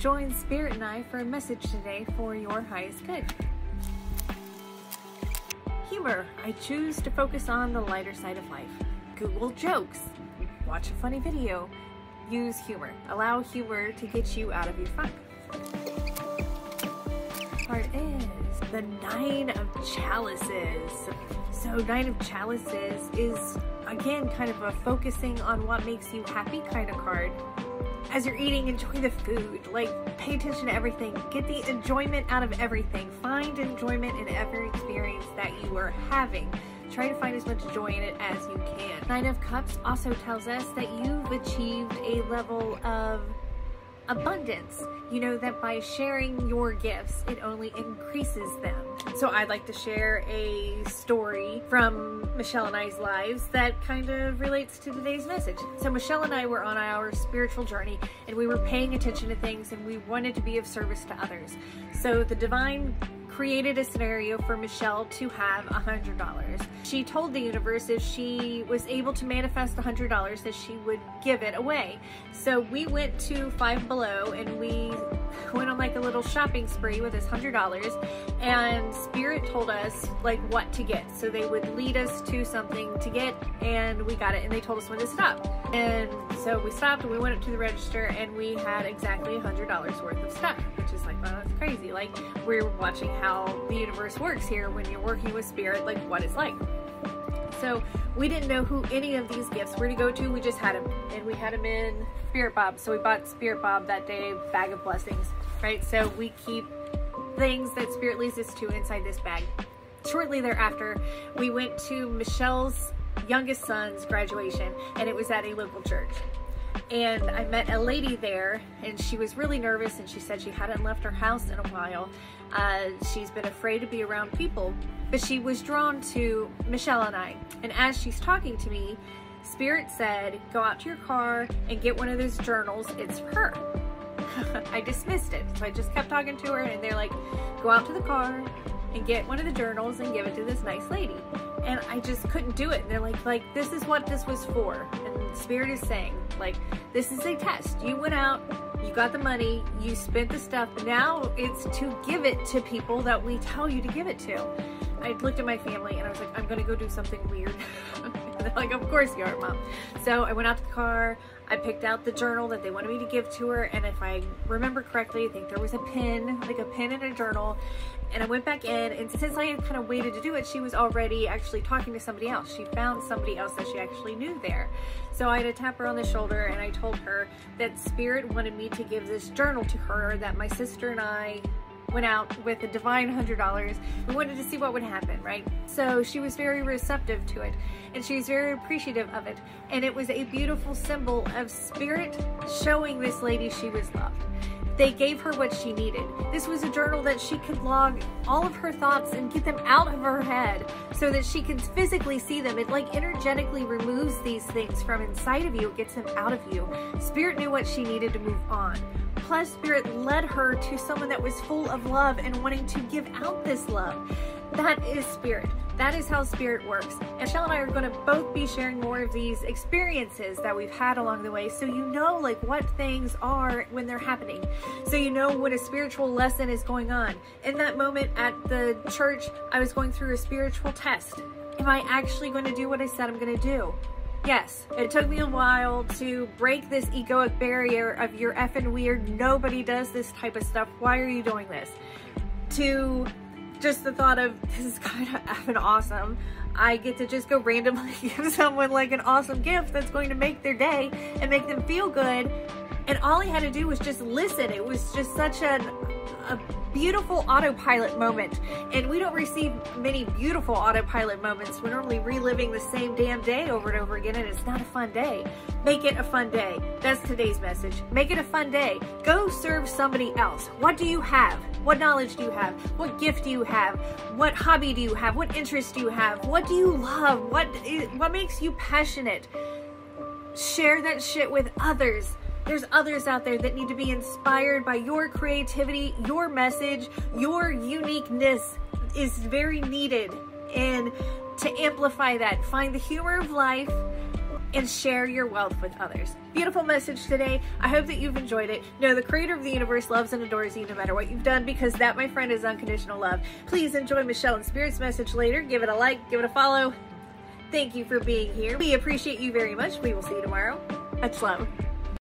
Join Spirit and I for a message today for your highest good. Humor. I choose to focus on the lighter side of life. Google jokes. Watch a funny video. Use humor. Allow humor to get you out of your funk. Part is the Nine of Chalices. So Nine of Chalices is, again, kind of a focusing on what makes you happy kind of card. As you're eating, enjoy the food. Like, pay attention to everything. Get the enjoyment out of everything. Find enjoyment in every experience that you are having. Try to find as much joy in it as you can. Nine of Cups also tells us that you've achieved a level of abundance. You know that by sharing your gifts, it only increases them. So I'd like to share a story from Michelle and I's lives that kind of relates to today's message. So Michelle and I were on our spiritual journey, and we were paying attention to things, and we wanted to be of service to others. So the divine created a scenario for Michelle to have $100. She told the universe if she was able to manifest $100 that she would give it away. So we went to Five Below and we went on like a little shopping spree with this $100, and Spirit told us like what to get. So they would lead us to something to get, and we got it, and they told us when to stop. And so we stopped and we went up to the register, and we had exactly $100 worth of stuff, which is like, wow, that's crazy. Like, we're watching how the universe works here when you're working with Spirit, like what it's like. So we didn't know who any of these gifts were to go to. We just had them, and we had them in Spirit Bob. So we bought Spirit Bob that day, bag of blessings, right? So we keep things that Spirit leads us to inside this bag. Shortly thereafter, we went to Michelle's youngest son's graduation, and it was at a local church. And I met a lady there, and she was really nervous, and she said she hadn't left her house in a while. She's been afraid to be around people, but she was drawn to Michelle and I. And as she's talking to me, Spirit said, go out to your car and get one of those journals. It's for her. I dismissed it. So I just kept talking to her, and they're like, go out to the car and get one of the journals and give it to this nice lady. And I just couldn't do it. And they're like, this is what this was for. And Spirit is saying, like, this is a test. You went out, you got the money, you spent the stuff, but now it's to give it to people that we tell you to give it to. I looked at my family and I was like, I'm gonna go do something weird. They're like, of course you are, Mom. So I went out to the car, I picked out the journal that they wanted me to give to her, and if I remember correctly, I think there was a pin, like a pin in a journal, and I went back in, and since I had kind of waited to do it, she was already actually talking to somebody else. She found somebody else that she actually knew there. So I had to tap her on the shoulder, and I told her that Spirit wanted me to give this journal to her, that my sister and I went out with a divine $100. We wanted to see what would happen, right? So she was very receptive to it, and she was very appreciative of it. And it was a beautiful symbol of Spirit showing this lady she was loved. They gave her what she needed. This was a journal that she could log all of her thoughts and get them out of her head so that she could physically see them. It like energetically removes these things from inside of you, it gets them out of you. Spirit knew what she needed to move on. Plus, Spirit led her to someone that was full of love and wanting to give out this love. That is Spirit. That is how Spirit works. And Michelle and I are going to both be sharing more of these experiences that we've had along the way, so you know like what things are when they're happening. So you know when a spiritual lesson is going on. In that moment at the church, I was going through a spiritual test. Am I actually going to do what I said I'm going to do? Yes, it took me a while to break this egoic barrier of you're effing weird, nobody does this type of stuff, why are you doing this? To just the thought of, this is kind of effing awesome. I get to just go randomly give someone like an awesome gift that's going to make their day and make them feel good. And all I had to do was just listen. It was just such a beautiful autopilot moment. And we don't receive many beautiful autopilot moments. We're normally reliving the same damn day over and over again, and it's not a fun day. Make it a fun day. That's today's message. Make it a fun day. Go serve somebody else. What do you have? What knowledge do you have? What gift do you have? What hobby do you have? What interest do you have? What do you love? What makes you passionate? Share that shit with others. There's others out there that need to be inspired by your creativity, your message, your uniqueness is very needed. And to amplify that, find the humor of life and share your wealth with others. Beautiful message today. I hope that you've enjoyed it. Know the creator of the universe loves and adores you no matter what you've done, because that, my friend, is unconditional love. Please enjoy Michelle and Spirit's message later. Give it a like, give it a follow. Thank you for being here. We appreciate you very much. We will see you tomorrow. Much love.